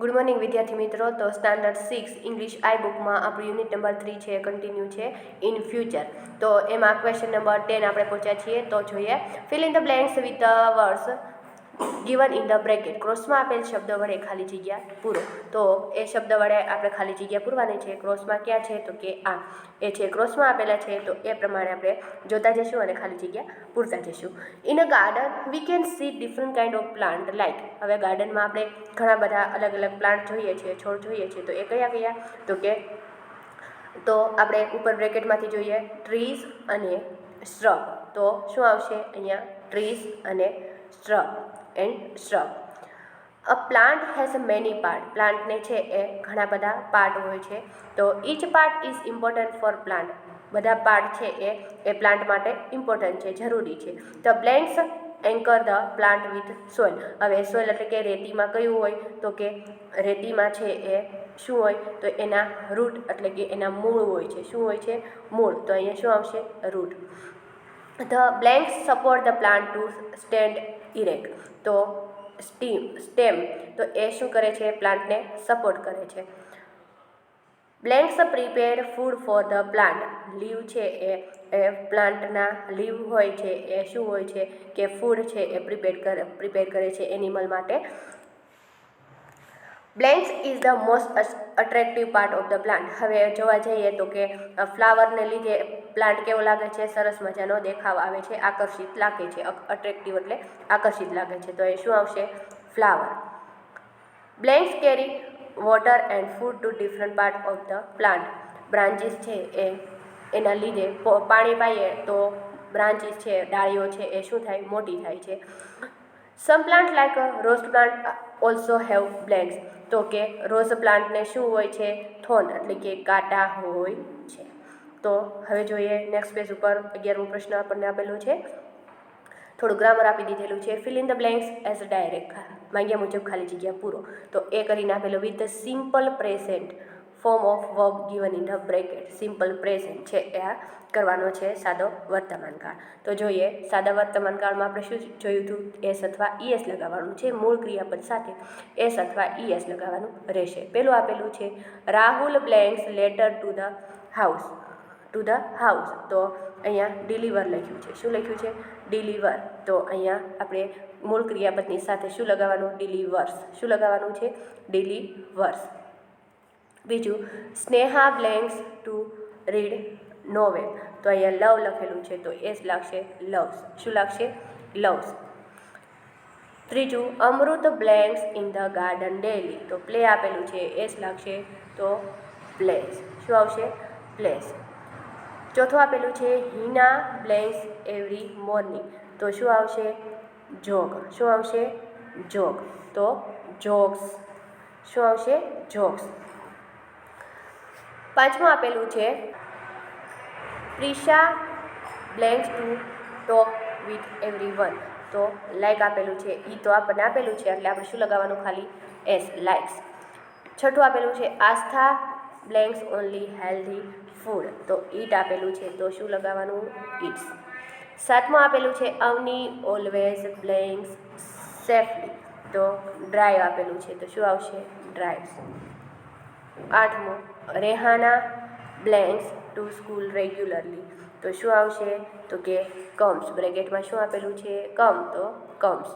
Good morning વિદ્યાર્થી મિત્રો. તો સ્ટાન્ડર્ડ 6 ઇંગ્લિશ આઈ બુકમાં આપણું યુનિટ નંબર 3 છે, કન્ટિન્યુ છે ઇન ફ્યુચર. તો એમાં ક્વેશ્ચન નંબર 10 આપણે પહોંચ્યા છીએ. તો જોઈએ, fill in the blanks with the words given in the bracket. ક્રોસમાં આપેલ શબ્દ વડે ખાલી જગ્યા પૂરો. તો એ શબ્દ વડે આપણે ખાલી જગ્યા પૂરવાની છે. ક્રોસમાં ક્યાં છે તો કે આ એ છે, ક્રોસમાં આપેલા છે. તો એ પ્રમાણે આપણે જોતા જઈશું અને ખાલી જગ્યા પૂરતા જઈશું. In a garden we can see different kind of plant like. હવે ગાર્ડનમાં આપણે ઘણા બધા અલગ અલગ પ્લાન્ટ જોઈએ છીએ, છોડ જોઈએ છીએ. તો એ કયા કયા તો કે આપણે ઉપર બ્રેકેટમાંથી જોઈએ ટ્રીઝ અને શ્રબ. તો શું આવશે અહીંયા? ટ્રીઝ અને shrub and shrub. A plant has many part. પ્લાન્ટને છે એ ઘણા બધા પાર્ટ હોય છે. તો each part is important for plant. બધા પાર્ટ છે એ પ્લાન્ટ માટે ઇમ્પોર્ટન્ટ છે, જરૂરી છે. The blanks anchor the plant with soil. હવે સોઇલ એટલે કે રેતીમાં કયું હોય તો કે રેતીમાં છે એ શું હોય તો એના રૂટ એટલે કે એના મૂળ હોય છે. શું હોય છે? મૂળ. તો અહીંયા શું આવશે? Root. The blanks support the plant to stand erect. તો સ્ટેમ તો એ શું કરે છે? પ્લાન્ટને સપોર્ટ કરે છે. Blanks prepare food for the plant. Leaf છે એ પ્લાન્ટના લીવ હોય છે એ શું હોય છે કે ફૂડ છે એ પ્રિપેર કરે છે એનિમલ માટે. Blanks is the most attractive part of the plant. હવે જોવા જઈએ તો કે ફ્લાવરને લીધે પ્લાન્ટ કેવો લાગે છે? સરસ મજાનો દેખાવ આવે છે, આકર્ષિત લાગે છે. અટ્રેક્ટિવ એટલે આકર્ષિત લાગે છે. તો એ શું આવશે? Flower. Blanks carry water and food two different part of the plant. Branches છે એના લીધે પાણી પાઈએ તો બ્રાન્ચીસ છે, ડાળીઓ છે એ શું થાય? મોટી થાય છે. Some plant like rose plant also have blanks. તો કે રોઝ પ્લાન્ટને શું હોય છે? થોર્ન એટલે કે કાંટા હોય છે. તો હવે જોઈએ નેક્સ્ટ પેજ ઉપર 11મો પ્રશ્ન આપણને આપેલો છે. થોડું ગ્રામર આપી દીધેલું છે. Fill in the blanks as direct. માંગ્યા મુજબ ખાલી જગ્યા પૂરો. તો એ કરીને આપેલો with the simple present form of verb given in the bracket. Simple present છે એ આ કરવાનો છે, સાદો વર્તમાન કાળ. તો જોઈએ સાદા વર્તમાન કાળમાં આપણે શું જોયું હતું? એસ અથવા ઈએસ લગાવવાનું છે. મૂળ ક્રિયાપદ સાથે એસ અથવા ઈએસ લગાવવાનું રહેશે. પેલું આપેલું છે Rahul blanks letter to the house. તો અહીંયા ડિલિવર લખ્યું છે. શું લખ્યું છે? ડિલિવર. તો અહીંયા આપણે મૂળ ક્રિયાપદની સાથે શું લગાવવાનું? ડિલિવર્સ. શું લગાવવાનું છે? ડિલિવર્સ. બીજું Sneha blanks to read novel. તો અહીંયા લવ લખેલું છે તો એસ લાગશે લવ્સ. શું લાગશે? લવ્સ. ત્રીજું Amrut blanks in the garden daily. તો પ્લે આપેલું છે, એસ લાગશે તો પ્લેસ. શું આવશે? પ્લેસ. ચોથું આપેલું છે હિના બ્લેન્ક્સ એવરી મોર્નિંગ. તો શું આવશે? જોગ. શું આવશે? જોગ. તો જોગ્સ. શું આવશે? જોગ્સ. પાંચમું આપેલું છે Prisha blanks to talk with everyone. તો લાઇક આપેલું છે, ઈ તો આપણને આપેલું છે એટલે આપણે શું લગાવવાનું? ખાલી એસ, લાઇક્સ. છઠ્ઠું આપેલું છે આસ્થા બ્લેન્ક્સ ઓનલી હેલ્ધી ફૂડ. તો ઈટ આપેલું છે તો શું લગાવવાનું? ઇટ્સ. સાતમું આપેલું છે અવની ઓલવેઝ બ્લેન્ક્સ સેફલી. તો ડ્રાઈવ આપેલું છે તો શું આવશે? ડ્રાઈવ્સ. આઠમું Rehana blanks to school regularly. તો શું આવશે તો કે કમ્સ. બ્રેકેટમાં શું આપેલું છે? કમ. તો કમ્સ.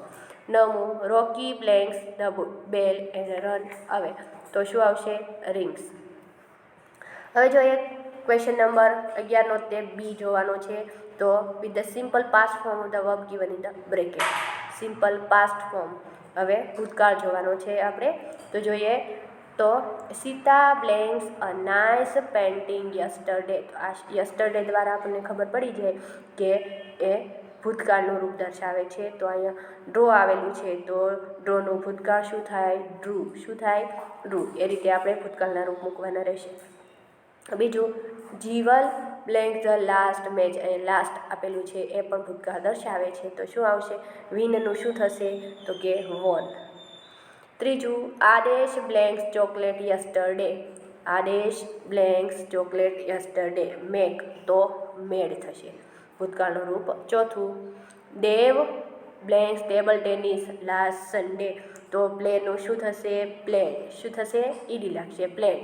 નવમું Rocky blanks the bell and run away. તો શું આવશે? રિંગ્સ. હવે જોઈએ ક્વેશ્ચન નંબર 11નો તે બી જોવાનો છે. તો with the simple past form of the verb given in the bracket. Simple past form. હવે ભૂતકાળ જોવાનો છે આપણે. તો જોઈએ તો Sita blanks a nice painting yesterday. તો આ યસ્ટરડે દ્વારા આપણને ખબર પડી જાય કે એ ભૂતકાળનું રૂપ દર્શાવે છે. તો અહીંયા ડ્રો આવેલું છે તો ડ્રોનું ભૂતકાળ શું થાય? ડ્રુ. શું થાય? ડ્રુ. એ રીતે આપણે ભૂતકાળના રૂપ મૂકવાના રહેશે. બીજું Jival blank the last match. એ લાસ્ટ આપેલું છે એ પણ ભૂતકાળ દર્શાવે છે. તો શું આવશે? વિનનું શું થશે તો કે વોન. ત્રીજું Aadesh blanks chocolate yesterday. Aadesh blanks chocolate yesterday. Make. તો મેડ થશે ભૂતકાળનું રૂપ. ચોથું Dev blanks table tennis last Sunday. તો પ્લેનનું શું થશે? પ્લેન. શું થશે? ઈડી લાગશે, પ્લેન.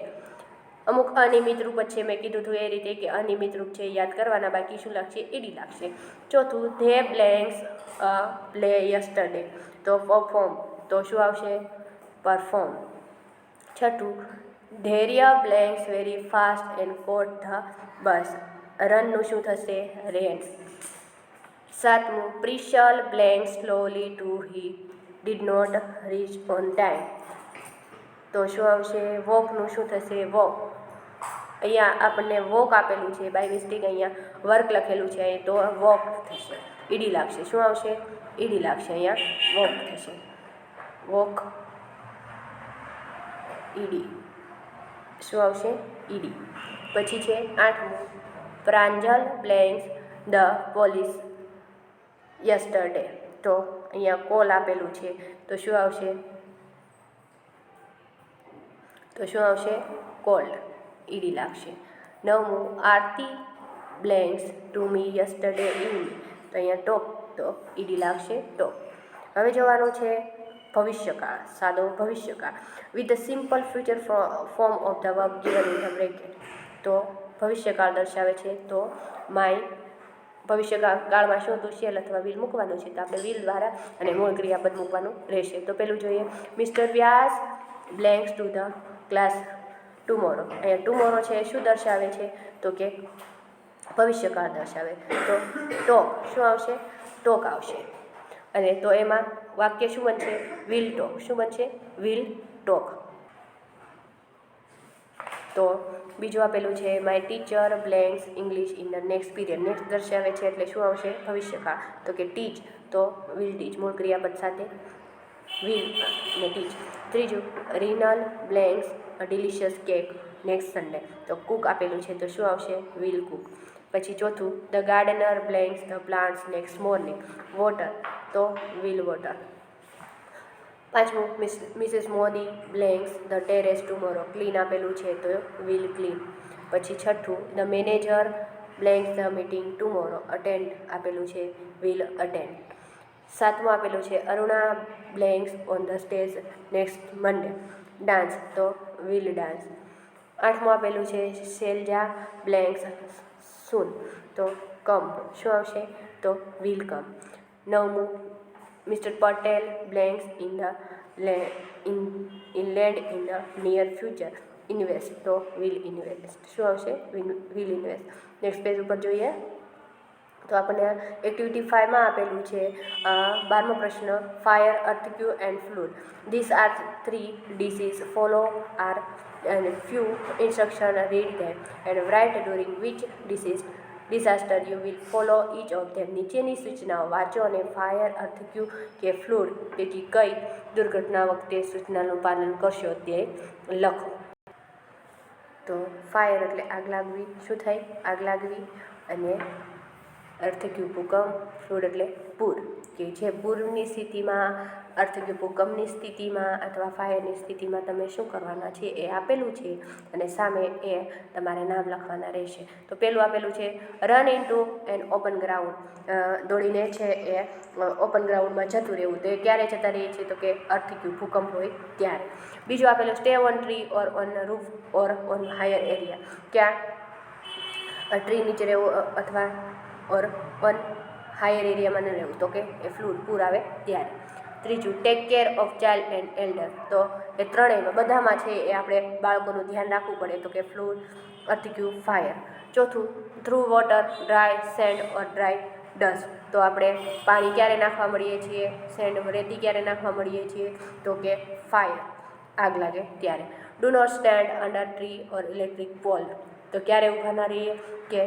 અમુક અનિયમિત રૂપ જ છે, મેં કીધું હતું એ રીતે કે અનિયમિત રૂપ છે યાદ કરવાના, બાકી શું લાગશે? ઈડી લાગશે. ચોથું, ધે બ્લેન્ક્સ પ્લે યસ્ટરડે, તો પરફોર્મ, તો શું આવશે? પરફોર્મ. છઠ્ઠું, Dhairya blanks very fast and caught the bus, રનનું શું થશે? રેન. સાતમું, Prishal blank slowly to he did not reach on time, તો શું આવશે? વોકનું શું થશે? વોક. અહીંયા આપણને વોક આપેલું છે, બાય મિસ્ટેક અહીંયા વર્ક લખેલું છે, તો વોક થશે, ઈડી લાગશે. શું આવશે? ઈડી લાગશે, અહીંયા વોક થશે, વોક, ઈડી. શું આવશે? ઈડી. પછી છે આઠમું, Pranjal blanks the police yesterday, તો અહીંયા કોલ આપેલું છે, તો શું આવશે? તો શું આવશે? કોલ્ડ, ઈડી લાગશે. નવમું, Aarti blanks to me yesterday evening, તો અહીંયા ટોક, તો ઈડી લાગશે, ટોક. હવે જોવાનું છે ભવિષ્યકાળ, સાદો ભવિષ્યકાળ. With the simple future form of the verb given in the bracket, તો ભવિષ્યકાળ દર્શાવે છે, તો માય. ભવિષ્યકાળમાં શું હતું? શેલ અથવા વિલ મૂકવાનું છે, તો આપણે વિલ દ્વારા અને મૂળ ક્રિયાપદ મૂકવાનું રહેશે. તો પેલું જોઈએ, mister Vyas blanks to the class tomorrow. અહીંયા ટુમોરો છે એ શું દર્શાવે છે? તો કે ભવિષ્યકાળ દર્શાવે, તો ટોક. શું આવશે? ટોક આવશે. અને તો એમાં વાક્ય શું બનશે? Will talk. શું બનશે? Will talk. તો બીજું આપેલું છે, my teacher blanks English in the next period. Next દર્શાવે છે એટલે શું આવશે? ભવિષ્યકાળ, તો કે ટીચ, તો વિલ ટીચ, મૂળ ક્રિયાપદ સાથે વિલ ને ટીચ. ત્રીજું, Rinal blanks a delicious cake next Sunday, તો કુક આપેલું છે, તો શું આવશે? Will cook. પછી ચોથું, the gardener blanks the plants next morning water, તો વિલ વોટર. પાંચમું, Mrs Moni blanks the terrace tomorrow, clean આપેલું છે, તો વિલ ક્લીન. પછી છઠ્ઠું, the manager blanks the meeting tomorrow, attend આપેલું છે, વિલ અટેન્ડ. સાતમું આપેલું છે, Aruna blanks on the stage next Monday dance, તો વિલ ડાન્સ. આઠમું આપેલું છે, શૈલજા બ્લેન્ક્સ સૂન, તો કમ. શું આવશે? તો વિલ કમ. નવમું, mister Patel blanks in land in the near future invest, તો વિલ ઇન્વેસ્ટ. શું આવશે? Will invest. નેક્સ્ટ પેજ ઉપર જોઈએ તો આપણને એક્ટિવિટી 5માં આપેલું છે 12મો પ્રશ્ન, fire, earthquake and flood. These are 3 disease, follow are and few instruction, read them and write during which disaster you will follow each of them. નીચેની સૂચનાઓ વાંચો અને ફાયર, અર્થક્યુ કે ફ્લૂડ પૈકી કઈ દુર્ઘટના વખતે સૂચનાનું પાલન કરશો તે લખો. તો ફાયર એટલે આગ લાગવી. શું થાય? આગ લાગવી. અને અર્થક્યુ ભૂકંપ, ફ્લૂડ એટલે પૂર, કે જે પૂરની સ્થિતિમાં, અર્થક્યુ ભૂકંપની સ્થિતિમાં અથવા ફાયરની સ્થિતિમાં તમે શું કરવાના છે એ આપેલું છે અને સામે એ તમારે નામ લખવાના રહેશે. તો પેલું આપેલું છે run into N open ground, દોડીને છે એ ઓપન ગ્રાઉન્ડમાં જતું રહેવું. તો એ ક્યારે જતા રહીએ છીએ? તો કે અર્થક્યુ ભૂકંપ હોય ત્યારે. બીજું આપેલું stay on tree or on roof or on higher area, ક્યાં ટ્રી નીચે રહેવું અથવા ઓર ઓન હાયર એરિયામાં ન રહેવું, તો કે એ ફ્લૂડ પૂર આવે ત્યારે. ત્રીજું, take care of child and elder, તો એ ત્રણેયમાં બધામાં છે એ આપણે બાળકોનું ધ્યાન રાખવું પડે, તો કે ફ્લૂડ, અર્થક્યુ, ફાયર. ચોથું, થ્રુ વોટર, ડ્રાય સેન્ડ ઓર ડ્રાય ડસ્ટ, તો આપણે પાણી ક્યારે નાખવા મળીએ છીએ, સેન્ડ રેતી ક્યારે નાખવા મળીએ છીએ, તો કે ફાયર, આગ લાગે ત્યારે. Do not stand under tree or electric pole, તો ક્યારે ઊભા ના રહીએ કે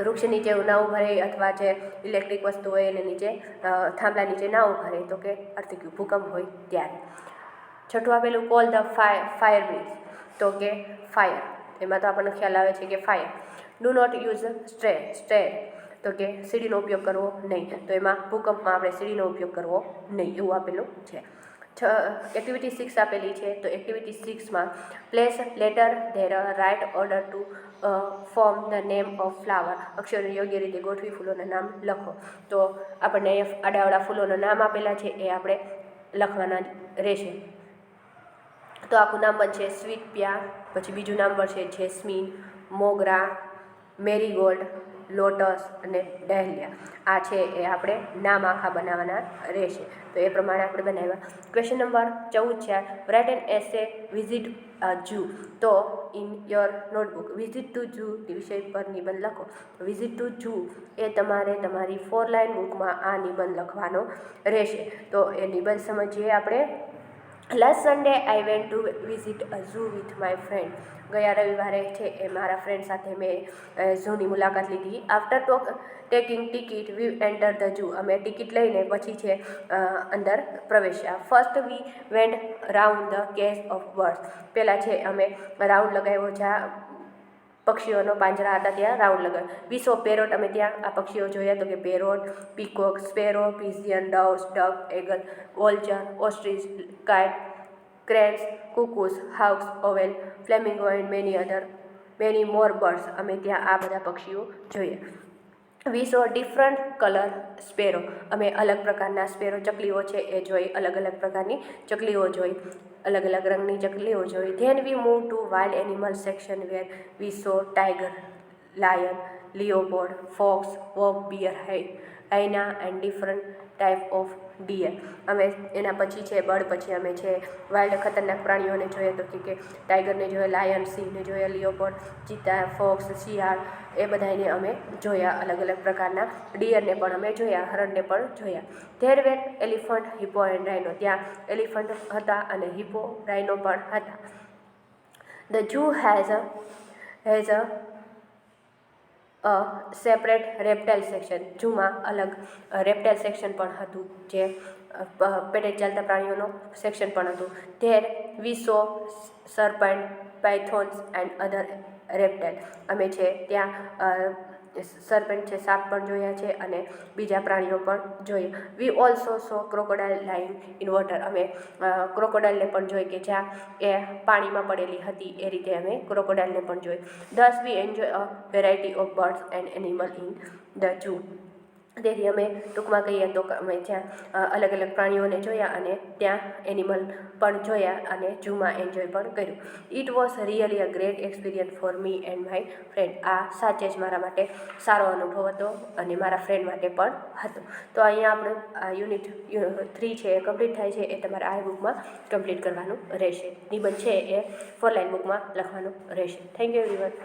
વૃક્ષ નીચે ના ઊભા રહે અથવા જે ઇલેક્ટ્રિક વસ્તુ હોય એને નીચે થાંભલા નીચે ના ઊભા રહે, તો કે અર્થક્યુ ભૂકંપ હોય ત્યારે. છઠ્ઠું આપેલું કોલ ધ ફાયર બ્રિગેડ, તો કે ફાયર, એમાં તો આપણને ખ્યાલ આવે છે કે fire. Do not use stair, તો કે સીડીનો ઉપયોગ કરવો નહીં, તો એમાં ભૂકંપમાં આપણે સીડીનો ઉપયોગ કરવો નહીં એવું આપેલું છે. એક્ટિવિટી 6 આપેલી છે, તો એક્ટિવિટી 6માં place letter their right order to form the name of flower, અક્ષરોને યોગ્ય રીતે ગોઠવી ફૂલોના નામ લખો. તો આપણને આડાવાળા ફૂલોના નામ આપેલા છે એ આપણે લખવાના રહેશે. તો આખું નામ બનશે સ્વીટ પ્યા, પછી બીજું નામ બનશે જેસ્મીન, મોગરા, મેરીગોલ્ડ, લોટસ અને ડહેલિયા. આ છે એ આપણે નામ આખા બનાવવાના રહેશે. તો એ પ્રમાણે આપણે બનાવ્યા. ક્વેશ્ચન નંબર 14 છે write an essay visit zoo. તો in your notebook visit to zoo વિષય પર નિબંધ લખો. વિઝિટ ટુ ઝૂ એ તમારે તમારી 4 લાઇન બુકમાં આ નિબંધ લખવાનો રહેશે. તો એ નિબંધ સમજીએ આપણે. Last Sunday I went to visit a zoo with my friend. ગયા રવિવારે છે એ મારા ફ્રેન્ડ સાથે મેં ઝૂની મુલાકાત લીધી. After taking ticket we enter the zoo. અમે ટિકિટ લઈને પછી છે અંદર પ્રવેશ્યા. First we went round the cage of birds. પહેલાં છે અમે રાઉન્ડ લગાવ્યો જ્યાં પક્ષીઓનો પાંજરા હતા ત્યાં રાઉન્ડ લગાવ્યો. We saw parrot. અમે ત્યાં આ પક્ષીઓ જોયા તો કે parrot, peacock, sparrow, pigeon, doves, duck, eagle, vulture, ostrich, kite, cranes, cuckoos, hawks, owl, flamingo and many more birds. અમે ત્યાં આ બધા પક્ષીઓ જોયા. We saw different colour sparrow. અમે અલગ પ્રકારના સ્પેરો ચકલીઓ છે એ જોઈ. અલગ અલગ પ્રકારની ચકલીઓ જોઈ. અલગ અલગ રંગની ચકલીઓ જોઈ. Then we move to wild animal section where we saw tiger, lion, leopard, fox, વોક, bear, hyena and different type of deer. અમે એના પછી છે પછી અમે છે વાઇલ્ડ ખતરનાક પ્રાણીઓને જોઈએ તો કે ટાઈગરને જોઈએ, લાયન, સિંહને જોઈએ, લિયોપોર્ડ, ચિત્તા, ફોક્સ, શિયાળ એ બધાને અમે જોયા. અલગ અલગ પ્રકારના ડિયરને પણ અમે જોયા, હરણને પણ જોયા. There were elephant, hippo and rhino. ત્યાં એલિફન્ટ હતા અને હિપો, રાઇનો પણ હતા. The zoo has a separate reptile section. ઝૂમાં અલગ રેપ્ટાઇલ સેક્શન પણ હતું, જે પેટે ચાલતા પ્રાણીઓનો સેક્શન પણ હતું. There we saw serpent, pythons and other reptile. અમે છે ત્યાં સરપેન્ટ છે, સાપ પણ જોયા છે અને બીજા પ્રાણીઓ પણ જોઈએ. We also so crocodile lying in water. અમે ક્રોકોડાઇલને પણ જોઈ કે જ્યાં એ પાણીમાં પડેલી હતી એ રીતે અમે ક્રોકોડાઇલને પણ જોઈ. This we enjoy a variety of birds and animal in the zoo. તેથી અમે ટૂંકમાં કહીએ તો અમે જ્યાં અલગ અલગ પ્રાણીઓને જોયા અને ત્યાં એનિમલ પણ જોયા અને ઝૂમાં એન્જોય પણ કર્યું. It was really a great experience for me and my friend. આ સાચે જ મારા માટે સારો અનુભવ હતો અને મારા ફ્રેન્ડ માટે પણ હતો. તો અહીંયા આપણે આ યુનિટ 3 છે એ કમ્પ્લીટ થાય છે. એ તમારે આ બુકમાં કમ્પ્લીટ કરવાનું રહેશે. નિબંધ છે એ 4 લાઇન બુકમાં લખવાનું રહેશે. Thank you everyone.